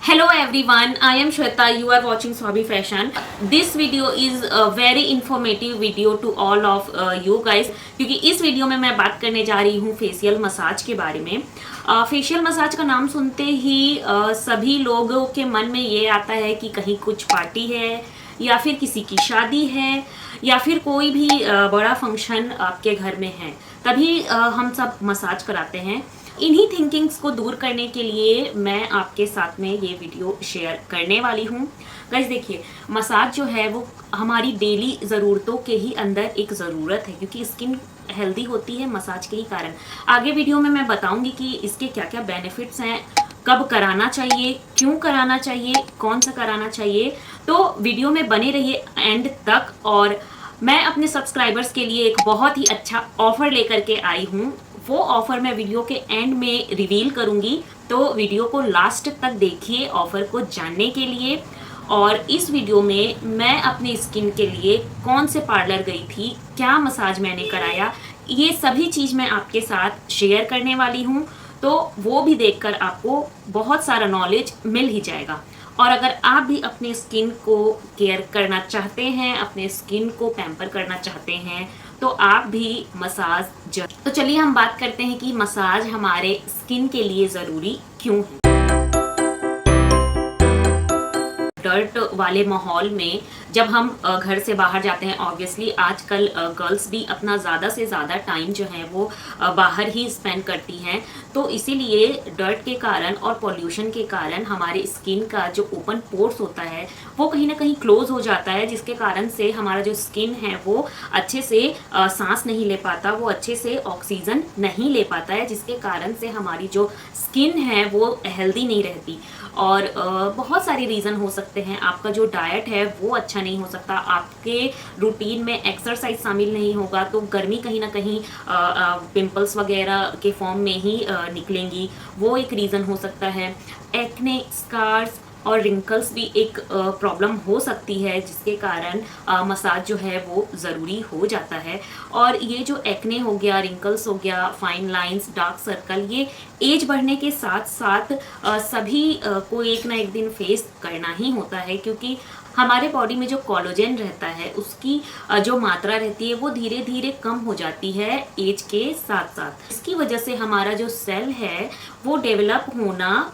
Hello everyone, I am Shweta. You are watching Swabhi Fashion. This video is a very informative video to all of you guys क्योंकि इस video में मैं बात करने जा रही हूँ फेशियल मसाज के बारे में। फेशियल मसाज का नाम सुनते ही सभी लोगों के मन में ये आता है कि कहीं कुछ पार्टी है या फिर किसी की शादी है या फिर कोई भी बड़ा फंक्शन आपके घर में है, तभी हम सब मसाज कराते हैं। इन्हीं थिंकिंग्स को दूर करने के लिए मैं आपके साथ में ये वीडियो शेयर करने वाली हूँ। गाइस देखिए, मसाज जो है वो हमारी डेली ज़रूरतों के ही अंदर एक ज़रूरत है क्योंकि स्किन हेल्दी होती है मसाज के ही कारण। आगे वीडियो में मैं बताऊंगी कि इसके क्या क्या बेनिफिट्स हैं, कब कराना चाहिए, क्यों कराना चाहिए, कौन सा कराना चाहिए। तो वीडियो में बने रहिए एंड तक। और मैं अपने सब्सक्राइबर्स के लिए एक बहुत ही अच्छा ऑफर लेकर के आई हूँ। वो ऑफर मैं वीडियो के एंड में रिवील करूंगी, तो वीडियो को लास्ट तक देखिए ऑफर को जानने के लिए। और इस वीडियो में मैं अपनी स्किन के लिए कौन से पार्लर गई थी, क्या मसाज मैंने कराया, ये सभी चीज़ मैं आपके साथ शेयर करने वाली हूँ। तो वो भी देखकर आपको बहुत सारा नॉलेज मिल ही जाएगा। और अगर आप भी अपने स्किन को केयर करना चाहते हैं, अपने स्किन को पैम्पर करना चाहते हैं, तो आप भी मसाज तो चलिए हम बात करते हैं कि मसाज हमारे स्किन के लिए ज़रूरी क्यों है। डर्ट वाले माहौल में जब हम घर से बाहर जाते हैं, ऑब्वियसली आजकल गर्ल्स भी अपना ज़्यादा से ज़्यादा टाइम जो है वो बाहर ही स्पेंड करती हैं। तो इसीलिए डर्ट के कारण और पॉल्यूशन के कारण हमारे स्किन का जो ओपन पोर्स होता है वो कहीं ना कहीं क्लोज हो जाता है, जिसके कारण से हमारा जो स्किन है वो अच्छे से सांस नहीं ले पाता, वो अच्छे से ऑक्सीजन नहीं ले पाता है, जिसके कारण से हमारी जो स्किन है वो हेल्दी नहीं रहती। और बहुत सारे रीज़न हो सकते हैं। आपका जो डाइट है वो अच्छा नहीं हो सकता, आपके रूटीन में एक्सरसाइज शामिल नहीं होगा, तो गर्मी कहीं ना कहीं पिंपल्स वगैरह के फॉर्म में ही निकलेंगी, वो एक रीज़न हो सकता है। एक्ने, स्कार्स और रिंकल्स भी एक प्रॉब्लम हो सकती है, जिसके कारण मसाज जो है वो ज़रूरी हो जाता है। और ये जो एक्ने हो गया, रिंकल्स हो गया, फाइन लाइंस, डार्क सर्कल, ये एज बढ़ने के साथ साथ सभी को एक ना एक दिन फेस करना ही होता है, क्योंकि हमारे बॉडी में जो कोलेजन रहता है उसकी जो मात्रा रहती है वो धीरे धीरे कम हो जाती है एज के साथ साथ। इसकी वजह से हमारा जो सेल है वो डेवलप होना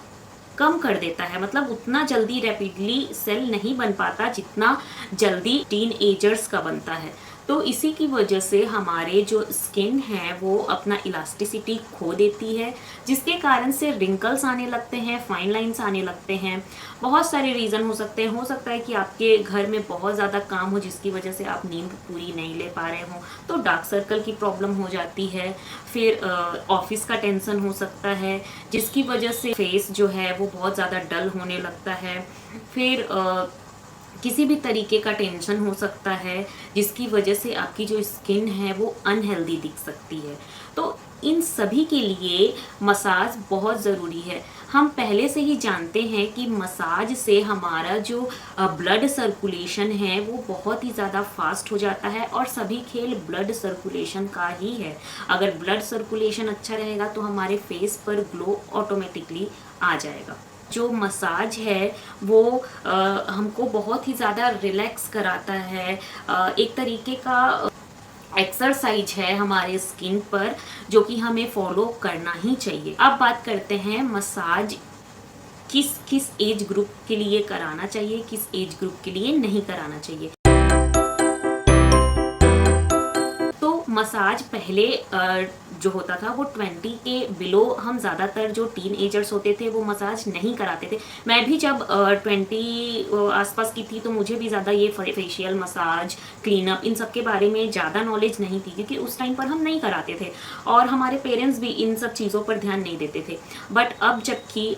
कम कर देता है, मतलब उतना जल्दी रैपिडली सेल नहीं बन पाता जितना जल्दी टीन एजर्स का बनता है। तो इसी की वजह से हमारे जो स्किन है वो अपना इलास्टिसिटी खो देती है, जिसके कारण से रिंकल्स आने लगते हैं, फाइन लाइंस आने लगते हैं। बहुत सारे रीज़न हो सकते हैं। हो सकता है कि आपके घर में बहुत ज़्यादा काम हो जिसकी वजह से आप नींद पूरी नहीं ले पा रहे हो, तो डार्क सर्कल की प्रॉब्लम हो जाती है। फिर ऑफिस का टेंशन हो सकता है, जिसकी वजह से फेस जो है वो बहुत ज़्यादा डल होने लगता है। फिर किसी भी तरीके का टेंशन हो सकता है, जिसकी वजह से आपकी जो स्किन है वो अनहेल्दी दिख सकती है। तो इन सभी के लिए मसाज बहुत ज़रूरी है। हम पहले से ही जानते हैं कि मसाज से हमारा जो ब्लड सर्कुलेशन है वो बहुत ही ज़्यादा फास्ट हो जाता है, और सभी खेल ब्लड सर्कुलेशन का ही है। अगर ब्लड सर्कुलेशन अच्छा रहेगा तो हमारे फेस पर ग्लो ऑटोमेटिकली आ जाएगा। जो मसाज है वो हमको बहुत ही ज़्यादा रिलैक्स कराता है, एक तरीके का एक्सरसाइज है हमारे स्किन पर, जो कि हमें फॉलो करना ही चाहिए। अब बात करते हैं मसाज किस किस एज ग्रुप के लिए कराना चाहिए, किस एज ग्रुप के लिए नहीं कराना चाहिए। तो मसाज पहले जो होता था वो 20 के बिलो, हम ज़्यादातर जो टीन एजर्स होते थे वो मसाज नहीं कराते थे। मैं भी जब 20 आसपास की थी तो मुझे भी ज़्यादा ये फेशियल मसाज, क्लीनअप, इन सब के बारे में ज़्यादा नॉलेज नहीं थी, क्योंकि उस टाइम पर हम नहीं कराते थे और हमारे पेरेंट्स भी इन सब चीज़ों पर ध्यान नहीं देते थे। बट अब जबकि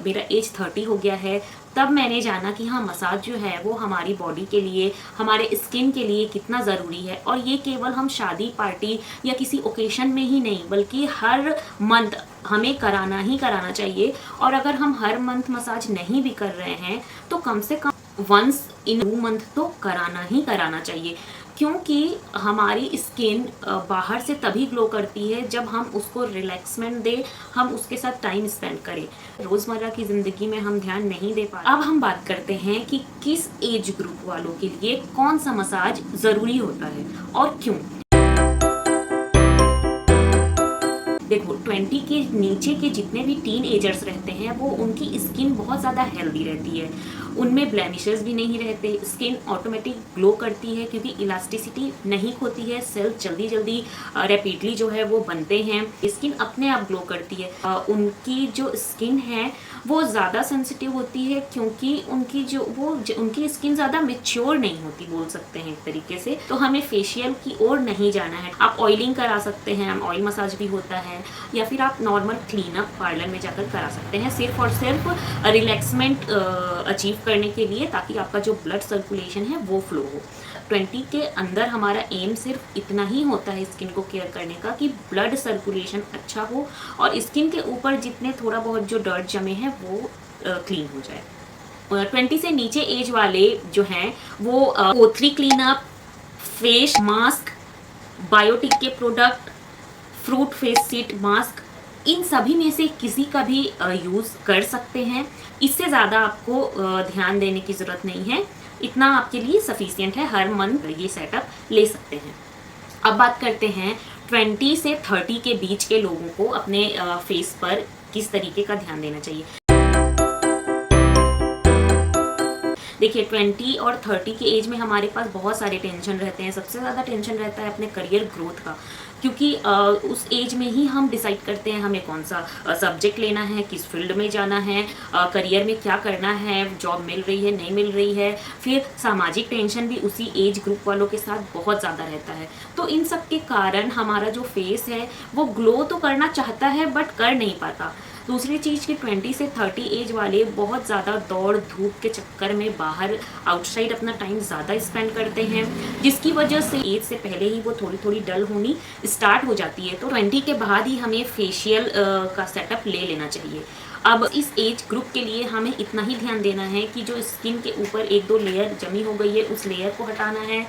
मेरा एज 30 हो गया है, तब मैंने जाना कि हाँ, मसाज जो है वो हमारी बॉडी के लिए, हमारे स्किन के लिए कितना ज़रूरी है। और ये केवल हम शादी, पार्टी या किसी ओकेशन में ही नहीं, बल्कि हर मंथ हमें कराना ही कराना चाहिए। और अगर हम हर मंथ मसाज नहीं भी कर रहे हैं तो कम से कम वंस इन 2 मंथ तो कराना ही कराना चाहिए, क्योंकि हमारी स्किन बाहर से तभी ग्लो करती है जब हम उसको रिलैक्समेंट दें, हम उसके साथ टाइम स्पेंड करें। रोज़मर्रा की ज़िंदगी में हम ध्यान नहीं दे पाते। अब हम बात करते हैं कि किस एज ग्रुप वालों के लिए कौन सा मसाज ज़रूरी होता है और क्यों। देखो, 20 के नीचे के जितने भी टीन एजर्स रहते हैं वो उनकी स्किन बहुत ज़्यादा हेल्दी रहती है, उनमें ब्लेमिशेस भी नहीं रहते, स्किन ऑटोमेटिक ग्लो करती है क्योंकि इलास्टिसिटी नहीं खोती है, सेल्स जल्दी जल्दी रैपिडली जो है वो बनते हैं, स्किन अपने आप ग्लो करती है। उनकी जो स्किन है वो ज़्यादा सेंसिटिव होती है क्योंकि उनकी स्किन ज़्यादा मेच्योर नहीं होती, बोल सकते हैं एक तरीके से। तो हमें फेशियल की ओर नहीं जाना है। आप ऑयलिंग करा सकते हैं, ऑयल मसाज भी होता है, या फिर आप नॉर्मल क्लीनअप पार्लर में जाकर करा सकते हैं, सिर्फ और सिर्फ रिलैक्समेंट अचीव करने के लिए, ताकि आपका जो ब्लड सर्कुलेशन है वो फ्लो हो। 20 के अंदर हमारा एम सिर्फ इतना ही होता है स्किन को केयर करने का कि ब्लड सर्कुलेशन अच्छा हो और स्किन के ऊपर जितने थोड़ा बहुत जो डर्ट जमे हैं वो क्लीन हो जाए। 20 से नीचे एज वाले जो हैं वो O3 cleanup, face mask, Biotique के product, fruit face sheet mask, इन सभी में से किसी का भी यूज़ कर सकते हैं। इससे ज़्यादा आपको ध्यान देने की ज़रूरत नहीं है, इतना आपके लिए सफिशिएंट है। हर मंथ ये सेटअप ले सकते हैं। अब बात करते हैं 20 से 30 के बीच के लोगों को अपने फेस पर किस तरीके का ध्यान देना चाहिए। देखिए, 20 और 30 के एज में हमारे पास बहुत सारे टेंशन रहते हैं। सबसे ज़्यादा टेंशन रहता है अपने करियर ग्रोथ का, क्योंकि उस एज में ही हम डिसाइड करते हैं हमें कौन सा सब्जेक्ट लेना है, किस फील्ड में जाना है, करियर में क्या करना है, जॉब मिल रही है नहीं मिल रही है। फिर सामाजिक टेंशन भी उसी एज ग्रुप वालों के साथ बहुत ज़्यादा रहता है। तो इन सब के कारण हमारा जो फेस है वो ग्लो तो करना चाहता है बट कर नहीं पाता। दूसरी चीज़ कि 20 से 30 एज वाले बहुत ज़्यादा दौड़ धूप के चक्कर में बाहर आउटसाइड अपना टाइम ज़्यादा स्पेंड करते हैं, जिसकी वजह से एज से पहले ही वो थोड़ी थोड़ी डल होनी स्टार्ट हो जाती है। तो 20 के बाद ही हमें फेशियल का सेटअप ले लेना चाहिए। अब इस एज ग्रुप के लिए हमें इतना ही ध्यान देना है कि जो स्किन के ऊपर 1-2 लेयर जमी हो गई है उस लेयर को हटाना है,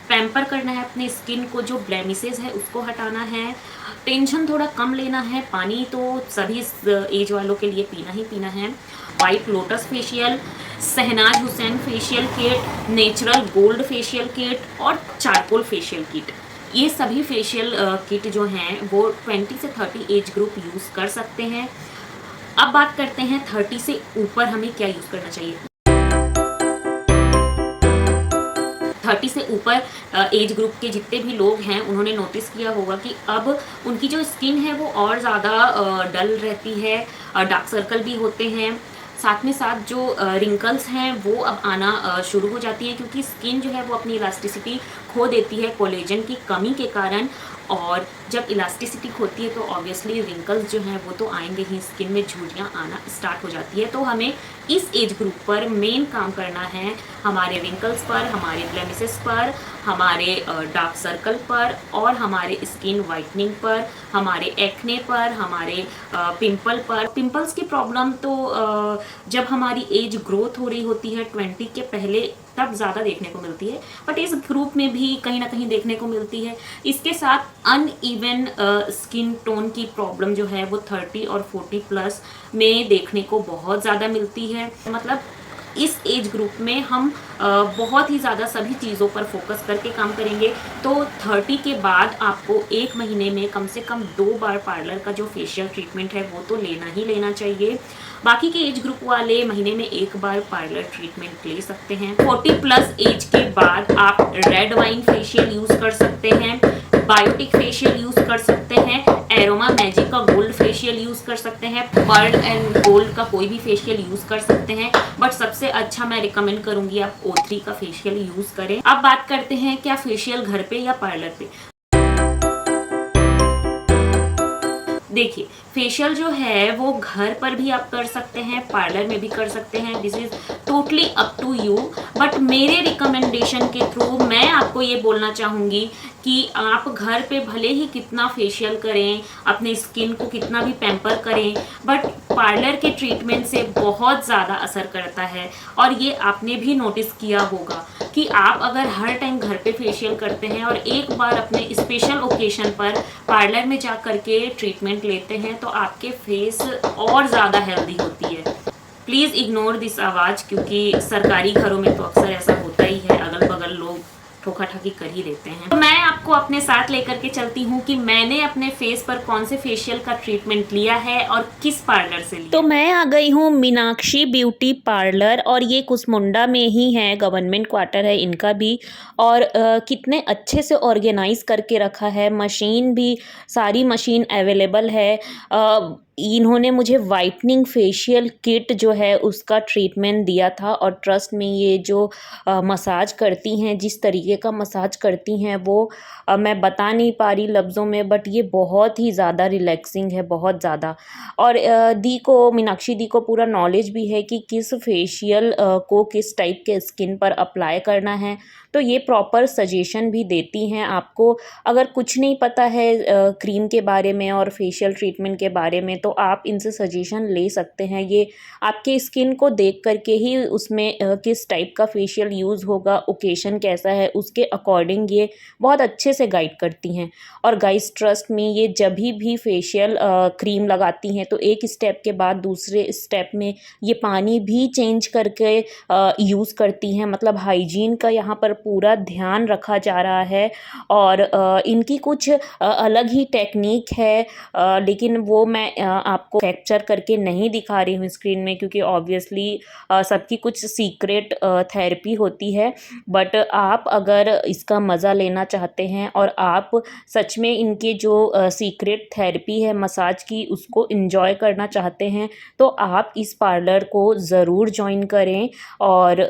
पैम्पर करना है अपने स्किन को, जो ब्लेमिसेस है उसको हटाना है, टेंशन थोड़ा कम लेना है। पानी तो सभी एज वालों के लिए पीना ही पीना है। White lotus facial, Shahnaz Husain facial kit, natural gold facial kit और चारकोल फेशियल किट, ये सभी फेशियल किट जो हैं वो 20 से 30 एज ग्रुप यूज़ कर सकते हैं। अब बात करते हैं 30 से ऊपर हमें क्या यूज़ करना चाहिए। 30 से ऊपर एज ग्रुप के जितने भी लोग हैं उन्होंने नोटिस किया होगा कि अब उनकी जो स्किन है वो और ज़्यादा डल रहती है, डार्क सर्कल भी होते हैं, साथ में साथ जो रिंकल्स हैं वो अब आना शुरू हो जाती है, क्योंकि स्किन जो है वो अपनी इलास्टिसिटी खो देती है कोलेजन की कमी के कारण। और जब इलास्टिसिटी खोती है तो ऑब्वियसली रिंकल्स जो हैं वो तो आएंगे ही, स्किन में झुर्रियाँ आना स्टार्ट हो जाती है। तो हमें इस एज ग्रुप पर मेन काम करना है, हमारे रिंकल्स पर, हमारे ब्लेमिसेस पर, हमारे डार्क सर्कल पर और हमारे स्किन वाइटनिंग पर, हमारे एक्ने पर, हमारे पिंपल पर। पिंपल्स की प्रॉब्लम तो जब हमारी एज ग्रोथ हो रही होती है 20 के पहले तब ज़्यादा देखने को मिलती है, बट इस ग्रुप में भी कहीं ना कहीं देखने को मिलती है। इसके साथ अनइवन स्किन टोन की प्रॉब्लम जो है वो 30 और 40 प्लस में देखने को बहुत ज़्यादा मिलती है। मतलब इस एज ग्रुप में हम बहुत ही ज़्यादा सभी चीज़ों पर फोकस करके काम करेंगे। तो 30 के बाद आपको 1 महीने में कम से कम 2 बार पार्लर का जो फेशियल ट्रीटमेंट है वो तो लेना ही लेना चाहिए। बाकी के एज ग्रुप वाले महीने में 1 बार पार्लर ट्रीटमेंट ले सकते हैं। 40 प्लस एज के बाद आप रेड वाइन फेशियल यूज़ कर सकते हैं, बायोटिक फेशियल यूज़ कर सकते हैं, एरोमा मैजिक का गोल्ड फेशियल यूज़ कर सकते हैं, पर्ल एंड गोल्ड का कोई भी फेशियल यूज़ कर सकते हैं। बट सबसे अच्छा मैं रिकमेंड करूंगी आप O3 का फेशियल यूज़ करें। अब बात करते हैं क्या फेशियल घर पे या पार्लर पे। देखिए, फेशियल जो है वो घर पर भी आप कर सकते हैं, पार्लर में भी कर सकते हैं, this is totally up to you. But मेरे रिकमेंडेशन के थ्रू मैं आपको ये बोलना चाहूँगी कि आप घर पे भले ही कितना फेशियल करें, अपने स्किन को कितना भी पैम्पर करें, बट पार्लर के ट्रीटमेंट से बहुत ज़्यादा असर करता है। और ये आपने भी नोटिस किया होगा कि आप अगर हर टाइम घर पे फेशियल करते हैं और एक बार अपने स्पेशल ओकेशन पर पार्लर में जा करके ट्रीटमेंट लेते हैं तो आपके फेस और ज़्यादा हेल्दी होती है। प्लीज़ इग्नोर दिस आवाज़, क्योंकि सरकारी घरों में तो अक्सर ऐसा होता ही है, अगल बगल लोग ठोका ठाकी कर ही देते हैं। तो मैं आपको अपने साथ लेकर के चलती हूँ कि मैंने अपने फेस पर कौन से फेशियल का ट्रीटमेंट लिया है और किस पार्लर से लिया। तो मैं आ गई हूँ मीनाक्षी ब्यूटी पार्लर, और ये कुसमुंडा में ही है, गवर्नमेंट क्वार्टर है इनका भी। और कितने अच्छे से ऑर्गेनाइज करके रखा है, मशीन भी सारी मशीन अवेलेबल है। इन्होंने मुझे वाइटनिंग फेशियल किट जो है उसका ट्रीटमेंट दिया था, और ट्रस्ट में ये जो मसाज करती हैं, जिस तरीके का मसाज करती हैं वो मैं बता नहीं पा रही लफ्ज़ों में, बट ये बहुत ही ज़्यादा रिलैक्सिंग है, बहुत ज़्यादा। और दी को, मीनाक्षी दी को पूरा नॉलेज भी है कि किस फेशियल को किस टाइप के स्किन पर अप्लाई करना है, तो ये प्रॉपर सजेशन भी देती हैं आपको। अगर कुछ नहीं पता है क्रीम के बारे में और फेशियल ट्रीटमेंट के बारे में, तो आप इनसे सजेशन ले सकते हैं। ये आपके स्किन को देख करके ही उसमें किस टाइप का फेशियल यूज़ होगा, ओकेशन कैसा है, उसके अकॉर्डिंग ये बहुत अच्छे से गाइड करती हैं। और गाइस ट्रस्ट में, ये जब भी फेशियल क्रीम लगाती हैं तो एक स्टेप के बाद दूसरे स्टेप में ये पानी भी चेंज करके यूज़ करती हैं। मतलब हाइजीन का यहाँ पर पूरा ध्यान रखा जा रहा है। और इनकी कुछ अलग ही टेक्निक है, लेकिन वो मैं आपको कैप्चर करके नहीं दिखा रही हूँ स्क्रीन में, क्योंकि ऑब्वियसली सबकी कुछ सीक्रेट थेरेपी होती है। बट आप अगर इसका मज़ा लेना चाहते हैं और आप सच में इनके जो सीक्रेट थेरेपी है मसाज की, उसको इन्जॉय करना चाहते हैं, तो आप इस पार्लर को ज़रूर ज्वाइन करें। और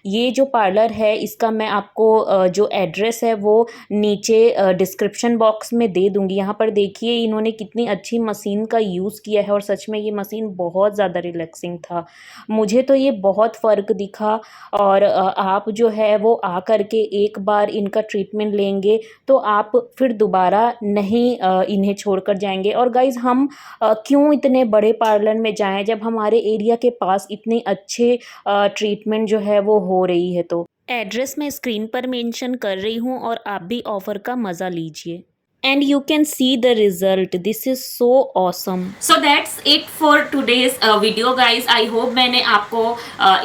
ये जो पार्लर है इसका मैं आपको जो एड्रेस है वो नीचे डिस्क्रिप्शन बॉक्स में दे दूँगी। यहाँ पर देखिए इन्होंने कितनी अच्छी मशीन का यूज़ किया है, और सच में ये मशीन बहुत ज़्यादा रिलैक्सिंग था। मुझे तो ये बहुत फ़र्क दिखा। और आप जो है वो आ कर के एक बार इनका ट्रीटमेंट लेंगे तो आप फिर दोबारा नहीं इन्हें छोड़कर जाएंगे। और गाइज़, हम क्यों इतने बड़े पार्लर में जाएं जब हमारे एरिया के पास इतने अच्छे ट्रीटमेंट जो है वो हो रही है। तो एड्रेस मैं स्क्रीन पर मेंशन कर रही हूँ, और आप भी ऑफ़र का मज़ा लीजिए। And you can see the result. This is so awesome. So that's it for today's video guys. I hope मैंने आपको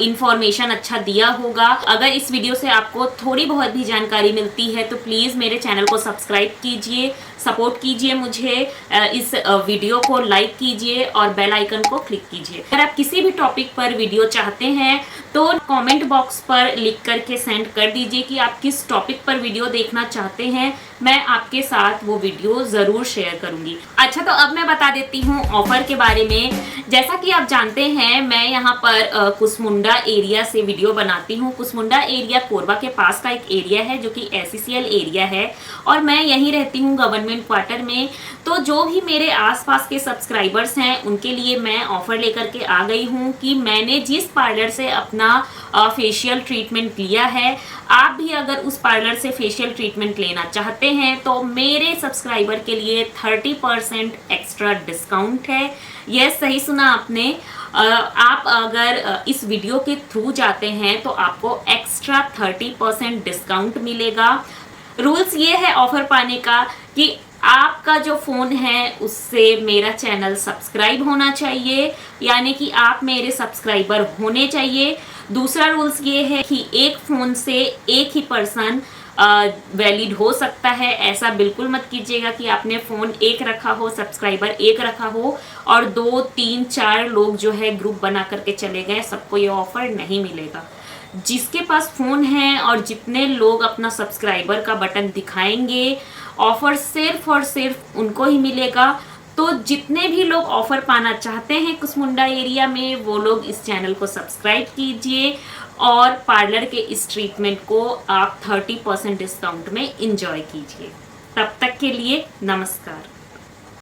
information अच्छा दिया होगा। अगर इस वीडियो से आपको थोड़ी बहुत भी जानकारी मिलती है तो प्लीज़ मेरे चैनल को सब्सक्राइब कीजिए, सपोर्ट कीजिए मुझे, इस वीडियो को लाइक कीजिए और बेल आइकन को क्लिक कीजिए। अगर आप किसी भी टॉपिक पर वीडियो चाहते हैं तो कमेंट बॉक्स पर लिख करके सेंड कर दीजिए कि आप किस टॉपिक पर वीडियो देखना चाहते हैं। मैं आपके साथ वो वीडियो ज़रूर शेयर करूंगी। अच्छा, तो अब मैं बता देती हूँ ऑफर के बारे में। जैसा कि आप जानते हैं मैं यहाँ पर कुसमुंडा एरिया से वीडियो बनाती हूँ। कुसमुंडा एरिया कोरबा के पास का एक एरिया है जो कि SECL एरिया है, और मैं यहीं रहती हूँ गवर्नमेंट क्वार्टर में। तो जो भी मेरे आसपास के सब्सक्राइबर्स हैं उनके लिए मैं ऑफर लेकर के आ गई हूँ कि मैंने जिस पार्लर से अपना फेशियल ट्रीटमेंट लिया है, आप भी अगर उस पार्लर से फेशियल ट्रीटमेंट लेना चाहते हैं तो मेरे सब्सक्राइबर के लिए 30% एक्स्ट्रा डिस्काउंट है। यह सही सुना आपने। आप अगर इस वीडियो के थ्रू जाते हैं तो आपको एक्स्ट्रा 30% डिस्काउंट मिलेगा। रूल्स ये है ऑफर पाने का कि आपका जो फ़ोन है उससे मेरा चैनल सब्सक्राइब होना चाहिए, यानी कि आप मेरे सब्सक्राइबर होने चाहिए। दूसरा रूल्स ये है कि एक फ़ोन से एक ही पर्सन वैलिड हो सकता है। ऐसा बिल्कुल मत कीजिएगा कि आपने फ़ोन एक रखा हो, सब्सक्राइबर एक रखा हो और 2, 3, 4 लोग जो है ग्रुप बना करके चले गए। सबको ये ऑफ़र नहीं मिलेगा। जिसके पास फ़ोन है और जितने लोग अपना सब्सक्राइबर का बटन दिखाएंगे, ऑफ़र सिर्फ और सिर्फ उनको ही मिलेगा। तो जितने भी लोग ऑफ़र पाना चाहते हैं कुसमुंडा एरिया में, वो लोग इस चैनल को सब्सक्राइब कीजिए और पार्लर के इस ट्रीटमेंट को आप 30% डिस्काउंट में इंजॉय कीजिए। तब तक के लिए नमस्कार।